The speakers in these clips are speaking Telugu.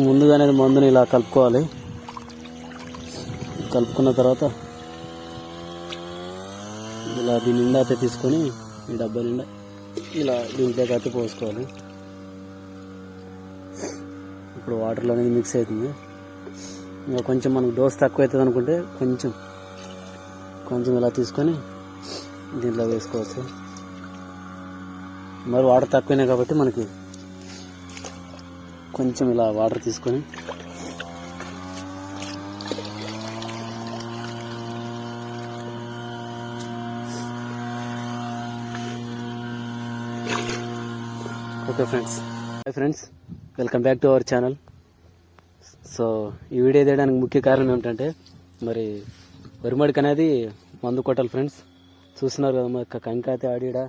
ముందుగానే మందుని ఇలా కలుపుకోవాలి. కలుపుకున్న తర్వాత ఇలా దీని నిండా అయితే తీసుకొని ఈ డబ్బా నిండా ఇలా దీంట్లోకి అయితే పోసుకోవాలి. ఇప్పుడు వాటర్లో అనేది మిక్స్ అవుతుంది. ఇంకా కొంచెం మనకు డోస్ తక్కువ అవుతుంది అనుకుంటే కొంచెం ఇలా తీసుకొని దీంట్లో వేసుకోవచ్చు. మరి వాటర్ తక్కువనే కాబట్టి మనకి కొంచెం ఇలా వాటర్ తీసుకొని okay friends, hi friends, welcome back to our channel. So ఈ వీడియో తీయడానికి ముఖ్య కారణం ఏమిటంటే మరి వరిమడికి అనేది మందు కొట్టాలి ఫ్రెండ్స్. చూస్తున్నారు కదా, మా కంకి అయితే ఆడిడ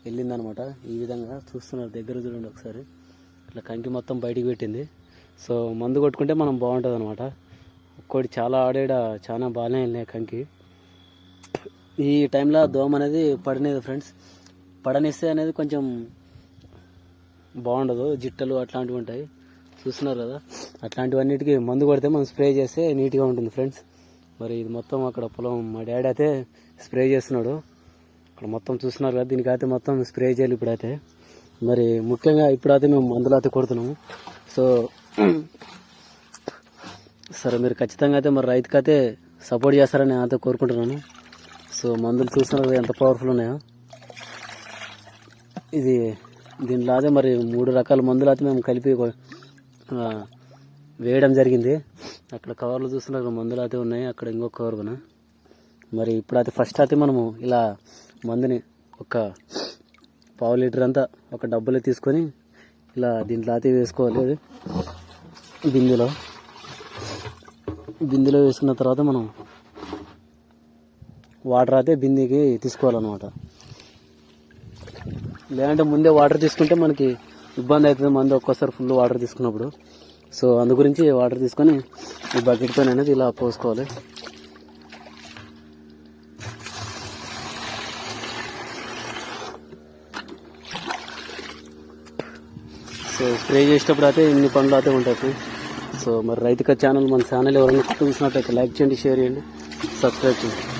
వెళ్ళిందనమాట. ఈ విధంగా చూస్తున్నారు, దగ్గర చూడండి ఒకసారి. ఇట్లా కంకి మొత్తం బయటికి పెట్టింది. సో మందు కొట్టుకుంటే మనం బాగుంటుంది అనమాట. ఒక్కోటి చాలా ఆడేడ చాలా బాగానే వెళ్ళినాయి కంకి. ఈ టైంలో దోమ అనేది పడనేది ఫ్రెండ్స్. పడనిస్తే అనేది కొంచెం బాగుండదు, జిట్టలు అట్లాంటివి ఉంటాయి. చూస్తున్నారు కదా, అట్లాంటివన్నిటికీ మందు కొడితే మనం స్ప్రే చేస్తే నీట్గా ఉంటుంది ఫ్రెండ్స్. మరి ఇది మొత్తం అక్కడ పొలం మా డాడీ అయితే స్ప్రే చేస్తున్నాడు. అక్కడ మొత్తం చూస్తున్నారు కదా, దీనికైతే మొత్తం స్ప్రే చేయాలి ఇప్పుడైతే. మరి ముఖ్యంగా ఇప్పుడైతే మేము మందులు అయితే కొడుతున్నాము. సో సరే, మీరు ఖచ్చితంగా అయితే మరి రైతుకైతే సపోర్ట్ చేస్తారని నేను అయితే కోరుకుంటున్నాను. సో మందులు చూస్తున్నారు కదా ఎంత పవర్ఫుల్ ఉన్నాయో. ఇది దీంట్లో అయితే మరి 3 రకాల మందులు అయితే మేము కలిపి వేయడం జరిగింది. అక్కడ కవర్లు చూస్తున్నారు, మందులు అయితే ఉన్నాయి. అక్కడ ఇంకొక కవర్ కూడా. మరి ఇప్పుడైతే ఫస్ట్ అయితే మనము ఇలా మందుని ఒక 1/2 లీటర్ అంతా ఒక డబ్బాలో తీసుకొని ఇలా దీంట్లో అయితే వేసుకోవాలి. అది బిందెలో వేసుకున్న తర్వాత మనం వాటర్ అయితే బిందెకి తీసుకోవాలన్నమాట. లేదంటే ముందే వాటర్ తీసుకుంటే మనకి ఇబ్బంది అవుతుంది, మందు ఒక్కోసారి ఫుల్ వాటర్ తీసుకున్నప్పుడు. సో అందు గురించి వాటర్ తీసుకొని ఈ బకెట్తో అనేది ఇలా పోసుకోవాలి. సో స్ప్రే చేసేటప్పుడు అయితే ఇన్ని పనులు అయితే ఉంటాయి. సో మరి రైతుక ఛానల్, మన ఛానల్ ఎవరైనా చూసినట్టయితే లైక్ చేయండి, షేర్ చేయండి, సబ్స్క్రైబ్ చేయండి.